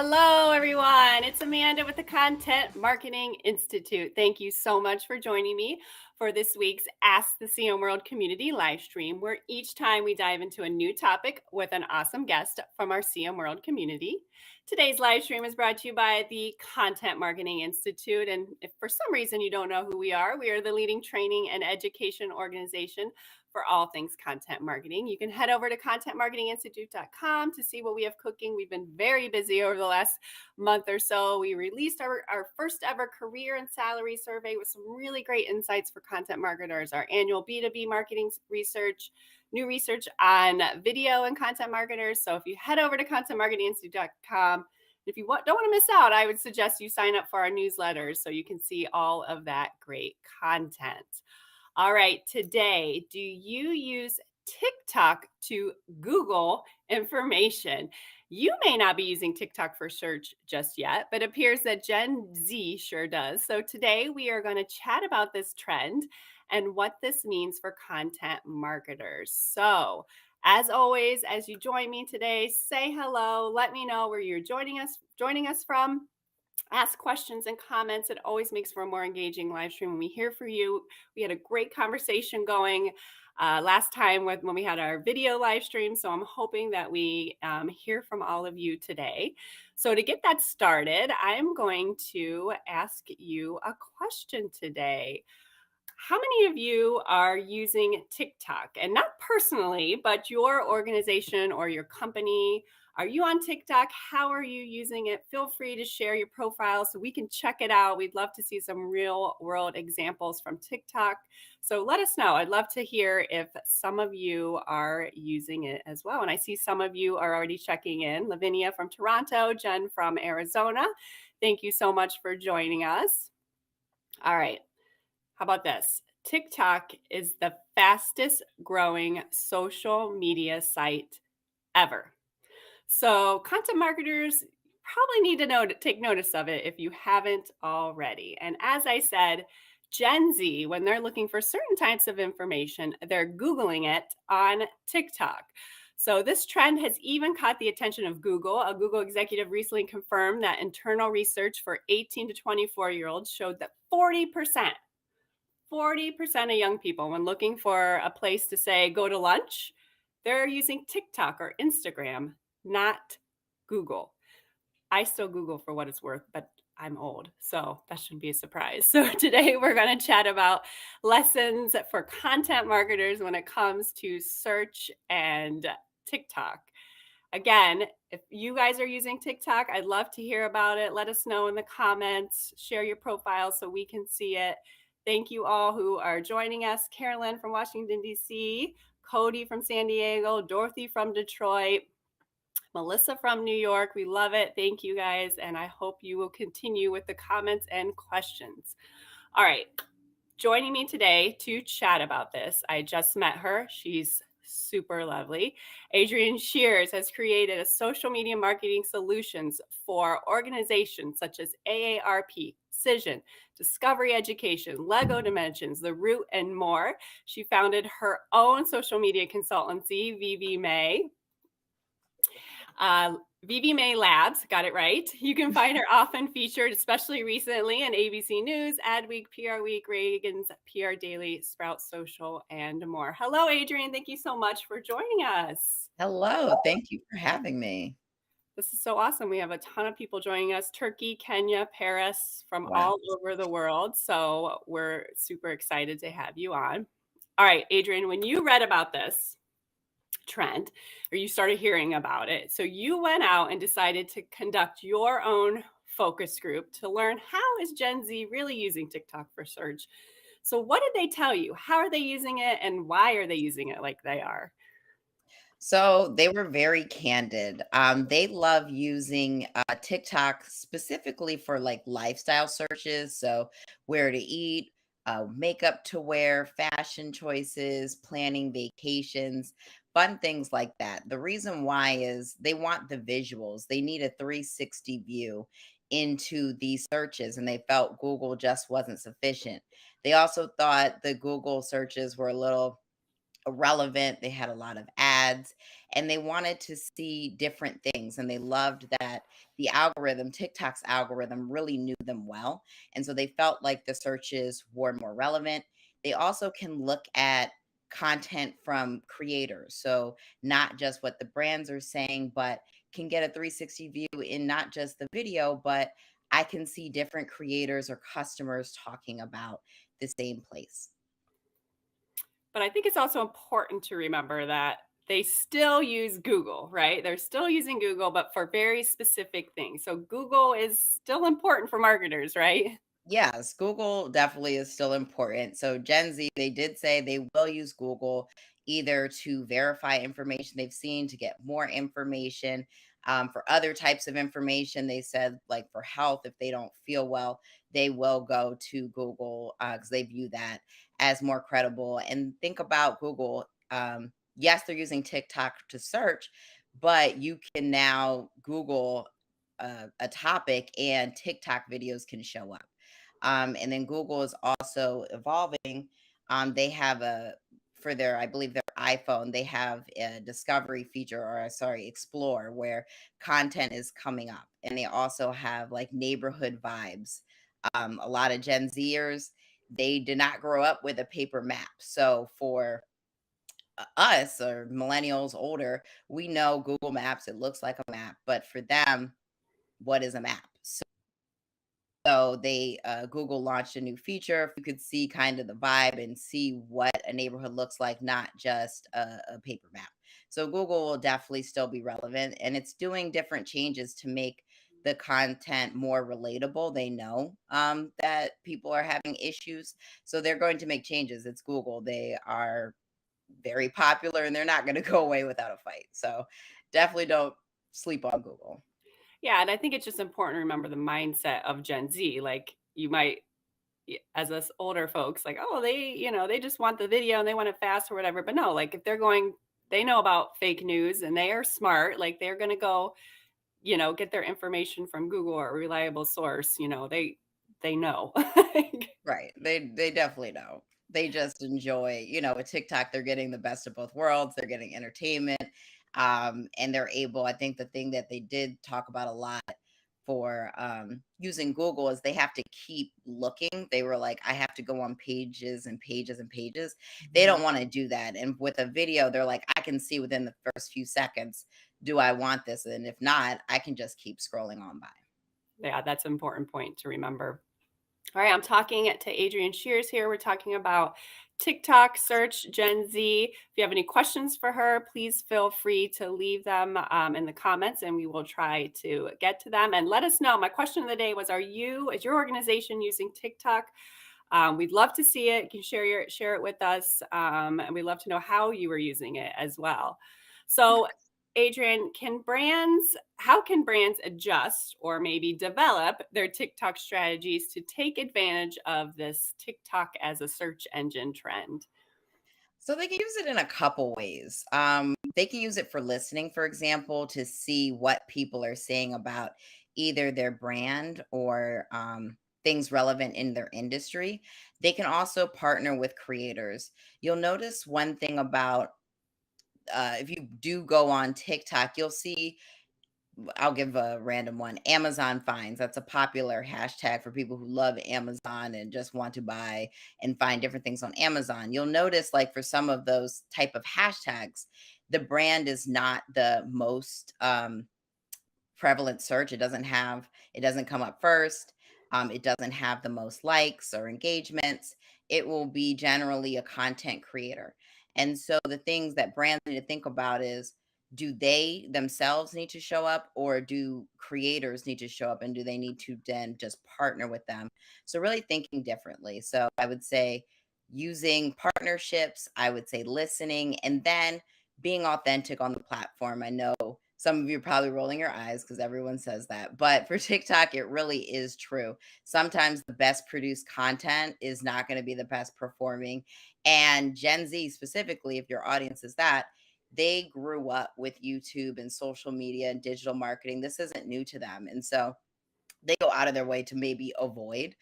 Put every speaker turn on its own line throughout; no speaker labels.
Hello, everyone. It's Amanda with the Content Marketing Institute. Thank you so much for joining me for this week's Ask the CM World Community live stream, where each time we dive into a new topic with an awesome guest from our CM World community. Today's live stream is brought to you by the Content Marketing Institute. And if for some reason you don't know who we are the leading training and education organization for all things content marketing. You can head over to contentmarketinginstitute.com to see what we have cooking. We've been very busy over the last month or so. We released our first ever career and salary survey with some really great insights for content marketers, our annual B2B marketing research, new research on video and content marketers. So if you head over to contentmarketinginstitute.com, if you don't want to miss out, I would suggest you sign up for our newsletters so you can see all of that great content. All right, today, do you use TikTok to Google information? You may not be using TikTok for search just yet, but it appears that Gen Z sure does. So today we are going to chat about this trend and what this means for content marketers. So as always, as you join me today, say hello. Let me know where you're joining us from. Ask questions and comments. It always makes for a more engaging live stream when we hear from you. We had a great conversation going last time when we had our video live stream. So I'm hoping that we hear from all of you today. So to get that started, I'm going to ask you a question today. How many of you are using TikTok? And not personally, but your organization or your company. Are you on TikTok? How are you using it? Feel free to share your profile so we can check it out. We'd love to see some real world examples from TikTok. So let us know. I'd love to hear if some of you are using it as well. And I see some of you are already checking in. Lavinia from Toronto, Jen from Arizona. Thank you so much for joining us. All right. How about this? TikTok is the fastest growing social media site ever. So content marketers probably need to take notice of it if you haven't already. And as I said, Gen Z, when they're looking for certain types of information, they're Googling it on TikTok. So this trend has even caught the attention of Google. A Google executive recently confirmed that internal research for 18 to 24-year-olds showed that 40% of young people, when looking for a place to say, go to lunch, they're using TikTok or Instagram, not Google. I still Google for what it's worth, but I'm old, so that shouldn't be a surprise. So today we're going to chat about lessons for content marketers when it comes to search and TikTok. Again, if you guys are using TikTok, I'd love to hear about it. Let us know in the comments. Share your profile so we can see it. Thank you all who are joining us. Carolyn from Washington, D.C., Cody from San Diego, Dorothy from Detroit, Melissa from New York. We love it. Thank you guys. And I hope you will continue with the comments and questions. All right. Joining me today to chat about this, I just met her. She's super lovely. Adrienne Shears has created a social media marketing solutions for organizations such as AARP, Cision, Discovery Education, Lego Dimensions, The Root, and more. She founded her own social media consultancy, VV May. VV May Labs, got it right. You can find her often featured, especially recently in ABC News, Adweek, PR Week, Reagan's PR Daily, Sprout Social, and more. Hello, Adrienne. Thank you so much for joining us.
Hello. Thank you for having me.
This is so awesome. We have a ton of people joining us, Turkey, Kenya, Paris, from all over the world. So we're super excited to have you on. All right, Adrienne, when you read about this trend, or you started hearing about it, so you went out and decided to conduct your own focus group to learn how is Gen Z really using TikTok for search. So what did they tell you? How are they using it, and why are they using it like they are?
So they were very candid. They love using TikTok specifically for like lifestyle searches. So where to eat, makeup to wear, fashion choices, planning vacations, fun things like that. The reason why is they want the visuals. They need a 360 view into these searches, and they felt Google just wasn't sufficient. They also thought the Google searches were a little irrelevant. They had a lot of ads. ads, and they wanted to see different things. And they loved that the algorithm, TikTok's algorithm, really knew them well. And so they felt like the searches were more relevant. They also can look at content from creators. So not just what the brands are saying, but can get a 360 view in not just the video, but I can see different creators or customers talking about the same place.
But I think it's also important to remember that they still use Google, right? They're still using Google, but for very specific things. So Google is still important for marketers, right?
Yes, Google definitely is still important. So Gen Z, they did say they will use Google either to verify information they've seen, to get more information. For other types of information, they said, like for health, if they don't feel well, they will go to Google because they view that as more credible. And think about Google. Yes, they're using TikTok to search, but you can now Google a topic and TikTok videos can show up. And then Google is also evolving. They have a for their, I believe their iPhone, they have a discovery feature or sorry, explore where content is coming up. And they also have like neighborhood vibes. A lot of Gen Zers, they did not grow up with a paper map. So for us or millennials older, we know Google Maps, it looks like a map, but for them, what is a map? So they Google launched a new feature. You could see kind of the vibe and see what a neighborhood looks like, not just a paper map. So Google will definitely still be relevant, and it's doing different changes to make the content more relatable. They know that people are having issues, so they're going to make changes. It's Google. They are very popular, and they're not going to go away without a fight. So definitely don't sleep on Google.
Yeah, and I think it's just important to remember the mindset of Gen Z. Like you might as us older folks like, oh, they just want the video and they want it fast or whatever. But no, like if they're going they know about fake news and they are smart, like they're going to go, get their information from Google or a reliable source, they know.
Right. They definitely know. They just enjoy, with TikTok, they're getting the best of both worlds. They're getting entertainment. And they're able, I think the thing that they did talk about a lot for using Google is they have to keep looking. They were like, I have to go on pages and pages and pages. They don't want to do that. And with a video, they're like, I can see within the first few seconds, do I want this? And if not, I can just keep scrolling on by.
Yeah, that's an important point to remember. All right, I'm talking to Adrienne Shears here. We're talking about TikTok search Gen Z. If you have any questions for her, please feel free to leave them in the comments and we will try to get to them. And let us know. My question of the day was, is your organization using TikTok? We'd love to see it. You can share it with us. And we'd love to know how you were using it as well. So Adrian, how can brands adjust or maybe develop their TikTok strategies to take advantage of this TikTok as a search engine trend?
So they can use it in a couple ways. They can use it for listening, for example, to see what people are saying about either their brand or things relevant in their industry. They can also partner with creators. You'll notice one thing about if you do go on TikTok, you'll see I'll give a random one. Amazon finds. That's a popular hashtag for people who love Amazon and just want to buy and find different things on Amazon. You'll notice like for some of those type of hashtags, the brand is not the most prevalent search. It doesn't come up first. It doesn't have the most likes or engagements. It will be generally a content creator. And so the things that brands need to think about is, do they themselves need to show up or do creators need to show up, and do they need to then just partner with them? So really thinking differently. So I would say using partnerships, I would say listening, and then being authentic on the platform. I know some of you are probably rolling your eyes because everyone says that, but for TikTok, it really is true. Sometimes the best produced content is not going to be the best performing. And Gen Z specifically, if your audience is that, they grew up with YouTube and social media and digital marketing. This isn't new to them. And so they go out of their way to maybe avoid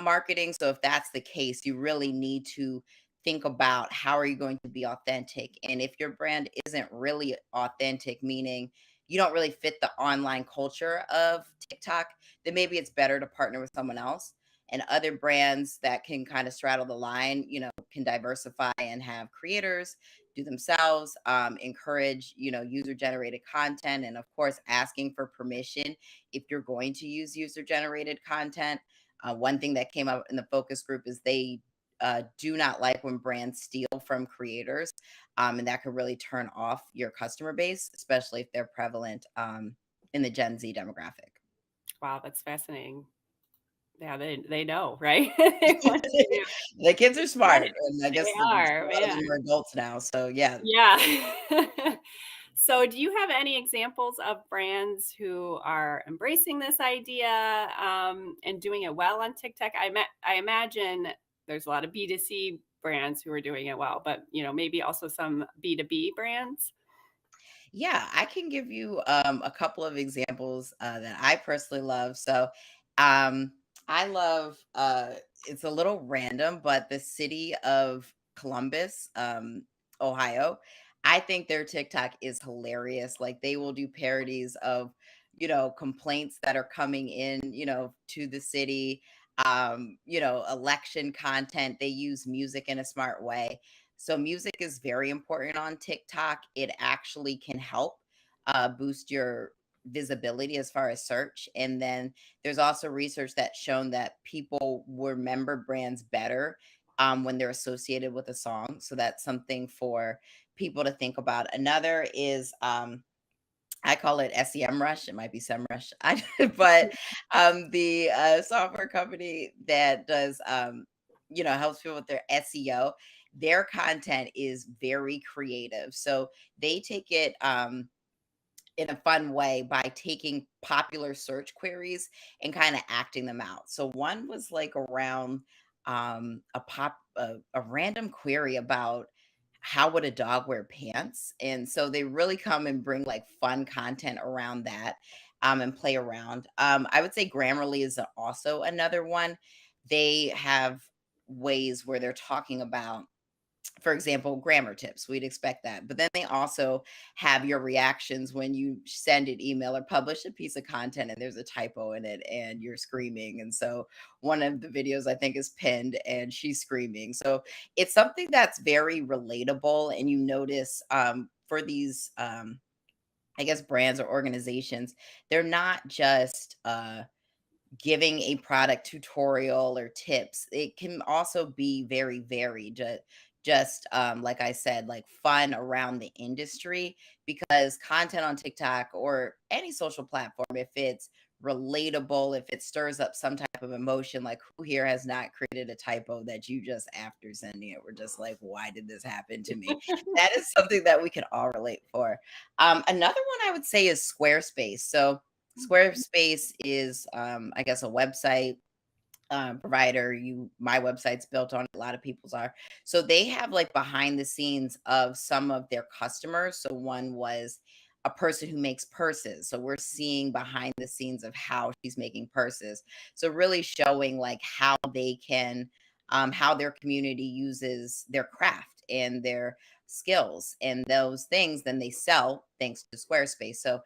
marketing. So if that's the case, you really need to think about how are you going to be authentic. And if your brand isn't really authentic, meaning you don't really fit the online culture of TikTok, then maybe it's better to partner with someone else. And other brands that can kind of straddle the line, can diversify and have creators do themselves, encourage, user generated content. And of course, asking for permission if you're going to use user generated content. One thing that came up in the focus group is they do not like when brands steal from creators. And that could really turn off your customer base, especially if they're prevalent in the Gen Z demographic.
Wow, that's fascinating. Yeah, they know, right? They want you to
The kids are
get
smart,
it.
and I
They
guess a
are,
lot of
man.
them are adults now. So yeah.
Yeah. So, do you have any examples of brands who are embracing this idea, and doing it well on TikTok? I imagine there's a lot of B2C brands who are doing it well, but, maybe also some B2B brands?
Yeah, I can give you a couple of examples that I personally love. So, um, I love it's a little random, but the city of Columbus, Ohio, I think their TikTok is hilarious. Like they will do parodies of, complaints that are coming in, to the city, election content. They use music in a smart way. So music is very important on TikTok. It actually can help boost your visibility as far as search. And then there's also research that's shown that people remember brands better when they're associated with a song. So that's something for people to think about. Another is I call it SEM Rush. It might be SEMrush, but the software company that does, helps people with their SEO. Their content is very creative, so they take it in a fun way by taking popular search queries and kind of acting them out. So one was like around a random query about how would a dog wear pants? And so they really come and bring like fun content around that and play around. I would say Grammarly is also another one. They have ways where they're talking about, for example, grammar tips. We'd expect that. But then they also have your reactions when you send an email or publish a piece of content and there's a typo in it and you're screaming. And so one of the videos I think is pinned and she's screaming. So it's something that's very relatable. And you notice for these, I guess, brands or organizations, they're not just, giving a product tutorial or tips. It can also be very varied. Just like I said, like fun around the industry because content on TikTok or any social platform, if it's relatable, if it stirs up some type of emotion, like who here has not created a typo that you just after sending it, we're just like, why did this happen to me? That is something that we can all relate for. Another one I would say is Squarespace. So Squarespace is, I guess, a website provider. My website's built on it, a lot of people's are. So they have like behind the scenes of some of their customers. So one was a person who makes purses. So we're seeing behind the scenes of how she's making purses. So really showing like how they can, how their community uses their craft and their skills and those things, then they sell thanks to Squarespace. So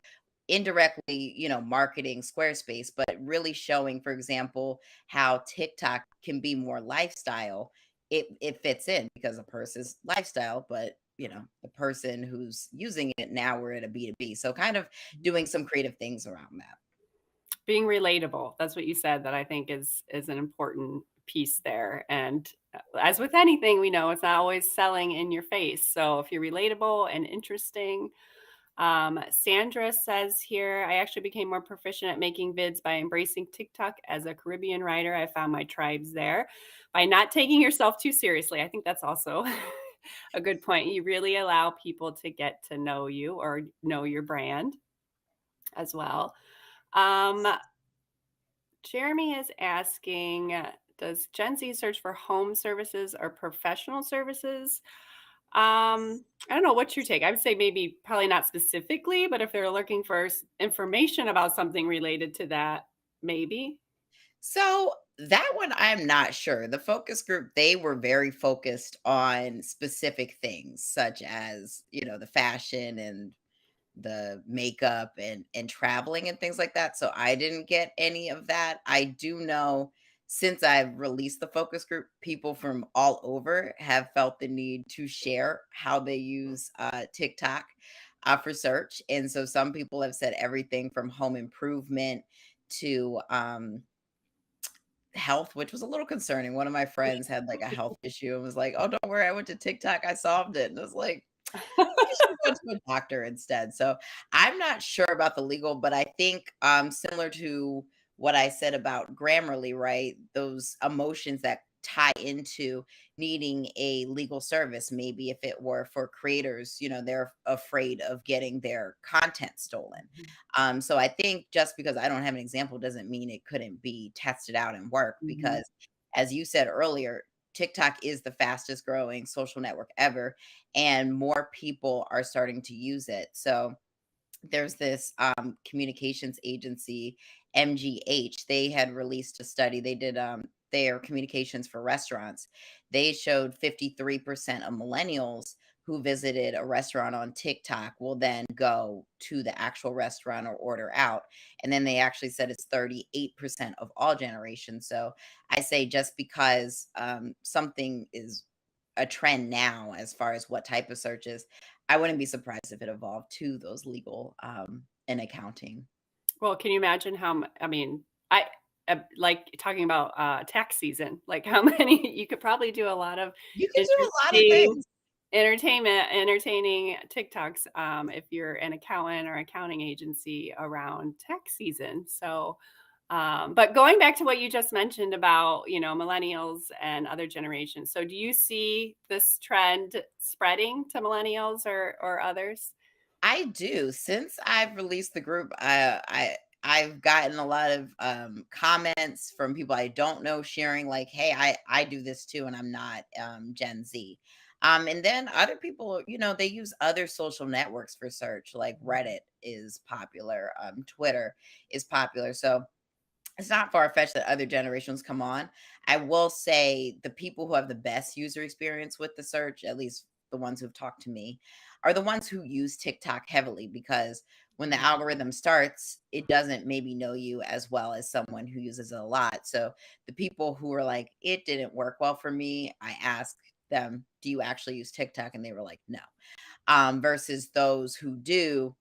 indirectly, marketing Squarespace, but really showing, for example, how TikTok can be more lifestyle. It fits in because a person's lifestyle, but the person who's using it now we're at a B2B. So kind of doing some creative things around that.
Being relatable, that's what you said that I think is an important piece there, and, as with anything, we know it's not always selling in your face, so if you're relatable and interesting. Sandra says here, I actually became more proficient at making vids by embracing TikTok as a Caribbean writer. I found my tribes there by not taking yourself too seriously. I think that's also a good point. You really allow people to get to know you or know your brand as well. Um, Jeremy is asking, does Gen Z search for home services or professional services? I don't know what's your take. I would say maybe probably not specifically, but if they're looking for information about something related to that, maybe.
So That one, I'm not sure. The focus group, they were very focused on specific things such as, the fashion and the makeup and traveling and things like that, so I didn't get any of that. I do know since I've released the focus group, people from all over have felt the need to share how they use, TikTok, for search, and so some people have said everything from home improvement to, health, which was a little concerning. One of my friends had, like, a health issue and was like, "Oh, don't worry, I went to TikTok, I solved it," and I was like, you should go to a doctor instead. So I'm not sure about the legal, but I think similar to what I said about Grammarly, right? Those emotions that tie into needing a legal service. Maybe if it were for creators, they're afraid of getting their content stolen. So I think just because I don't have an example doesn't mean it couldn't be tested out and work
Mhm.
because as you said earlier, TikTok is the fastest growing social network ever and more people are starting to use it. So there's this communications agency, MGH. They had released a study. They did their communications for restaurants. They showed 53% of millennials who visited a restaurant on TikTok will then go to the actual restaurant or order out. And then they actually said it's 38% of all generations. So I say just because something is a trend now as far as what type of searches, I wouldn't be surprised if it evolved to those legal, and accounting.
Well, can you imagine I mean, I like talking about tax season, like how many you could probably do a lot of
You can do a lot of
interesting
things.
entertaining TikToks if you're an accountant or accounting agency around tax season. So but going back to what you just mentioned about, millennials and other generations. So do you see this trend spreading to millennials or others?
I do. Since I've released the group, I've gotten a lot of comments from people I don't know sharing like, "Hey, I do this too, and I'm not Gen Z." And then other people, they use other social networks for search, like Reddit is popular, Twitter is popular. So it's not far-fetched that other generations come on. I will say the people who have the best user experience with the search, at least the ones who've talked to me, are the ones who use TikTok heavily because when the algorithm starts, it doesn't maybe know you as well as someone who uses it a lot. So the people who are like, it didn't work well for me, I asked them, do you actually use TikTok? And they were like, no. Versus those who do,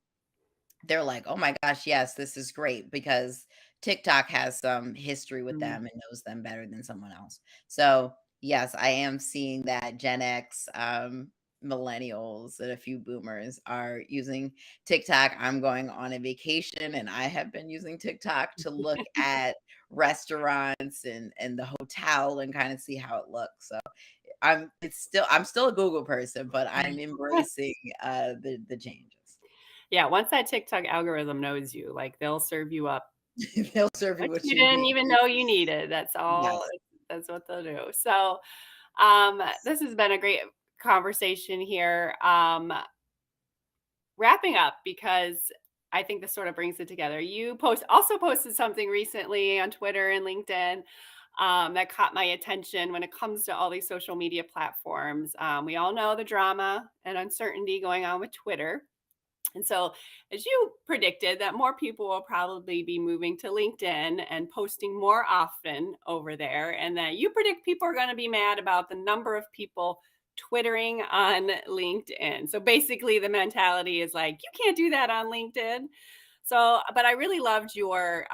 they're like, "Oh my gosh, yes, this is great," because TikTok has some history with
Mhm.
them and knows them better than someone else. So, yes, I am seeing that Gen X, millennials, and a few boomers are using TikTok. I'm going on a vacation, and I have been using TikTok to look at restaurants and the hotel and kinda see how it looks. So, I'm still a Google person, but I'm embracing, the changes.
Yeah, once that TikTok algorithm knows you, like, they'll serve you up
They'll serve you
what
what
you
you
didn't
need.
even know you needed. That's all
Yes.
that's what they'll do. So, this has been a great conversation here. Wrapping up because I think this sort of brings it together. You also posted something recently on Twitter and LinkedIn that caught my attention when it comes to all these social media platforms. We all know the drama and uncertainty going on with Twitter. And so, as you predicted, that more people will probably be moving to LinkedIn and posting more often over there. And that you predict people are going to be mad about the number of people twittering on LinkedIn. So basically, the mentality is like, you can't do that on LinkedIn. So, but I really loved your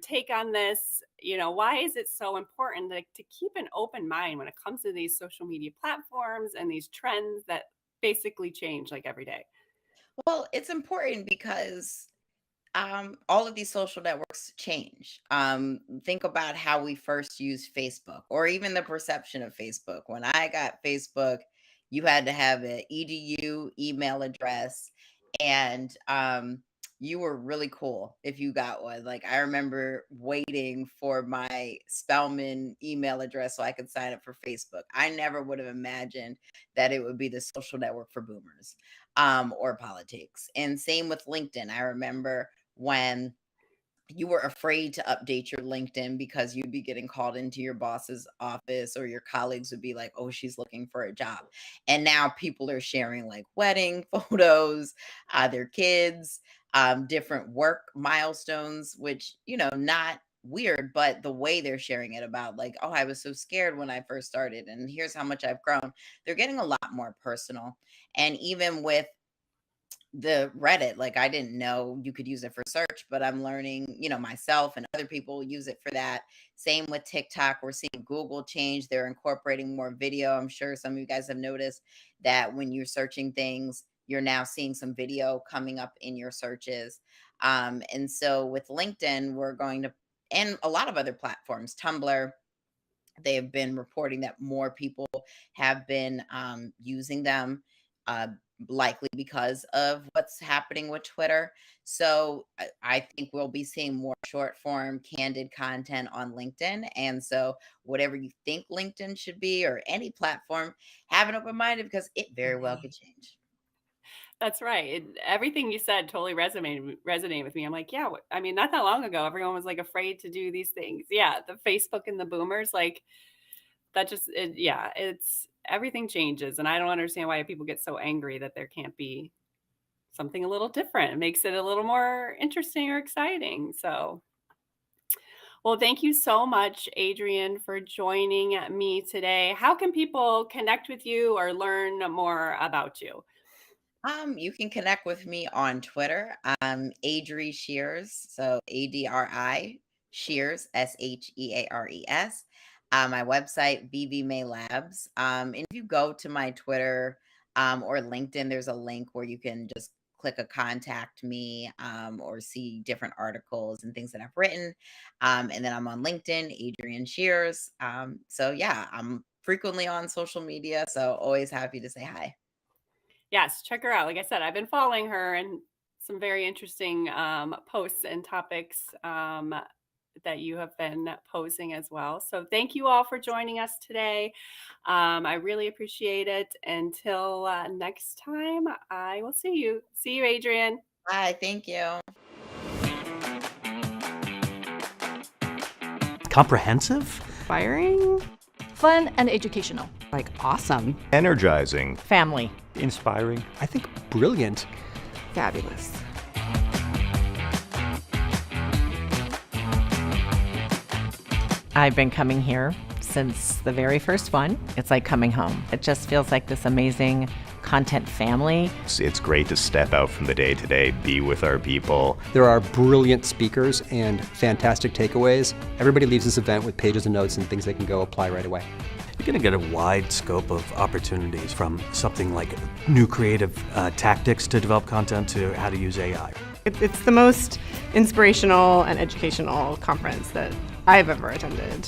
take on this. Why is it so important to keep an open mind when it comes to these social media platforms and these trends that basically change like every day?
Well, it's important because all of these social networks change. Think about how we first used Facebook or even the perception of Facebook. When I got Facebook, you had to have an edu email address and you were really cool if you got one. Like I remember waiting for my Spellman email address so I could sign up for Facebook. I never would have imagined that it would be the social network for boomers or politics. And same with LinkedIn. I remember when you were afraid to update your LinkedIn because you'd be getting called into your boss's office, or your colleagues would be like, "Oh, she's looking for a job." And now people are sharing like wedding photos, their kids, different work milestones, which, not weird, but the way they're sharing it about like, "Oh, I was so scared when I first started, and here's how much I've grown." They're getting a lot more personal. And even with the Reddit, like, I didn't know you could use it for search, but I'm learning, myself and other people use it for that. Same with TikTok. We're seeing Google change. They're incorporating more video. I'm sure some of you guys have noticed that when you're searching things, you're now seeing some video coming up in your searches. And so with LinkedIn, we're going to, and a lot of other platforms, Tumblr, they have been reporting that more people have been using them, uh, likely because of what's happening with Twitter. So I think we'll be seeing more short form, candid content on LinkedIn. And so, whatever you think LinkedIn should be, or any platform, have an open minded, because it very well
Right.
could change.
That's right. Everything you said totally resonated with me. I'm like, yeah. I mean, not that long ago, everyone was like afraid to do these things. Yeah, the Facebook and the boomers, like that. Yeah, it's everything changes, and I don't understand why people get so angry that there can't be something a little different. It makes it a little more interesting or exciting. So, well, thank you so much, Adrian, for joining me today. How can people connect with you or learn more about you?
You can connect with me on Twitter. Adri Shears, so ADRI Shears, SHEARES. My website, VV May Labs. And if you go to my Twitter or LinkedIn, there's a link where you can just click a contact me, or see different articles and things that I've written. And then I'm on LinkedIn, Adrian Shears. So yeah, I'm frequently on social media, so always happy to say hi.
Yes, check her out. Like I said, I've been following her and some very interesting posts and topics that you have been posing as well. So thank you all for joining us today. I really appreciate it. Until next time, I will see you. See you, Adrian.
Hi, thank you.
Comprehensive?
Inspiring,
Fun and educational.
like awesome,
Energizing.
Family.
Inspiring?
I think brilliant.
fabulous.
I've been coming here since the very first one. It's like coming home. It just feels like this amazing content family.
It's great to step out from the day to day, be with our people.
There are brilliant speakers and fantastic takeaways. Everybody leaves this event with pages of notes and things they can go apply right away.
You're going to get a wide scope of opportunities, from something like new creative tactics to develop content to how to use AI.
It's the most inspirational and educational conference that I've ever attended.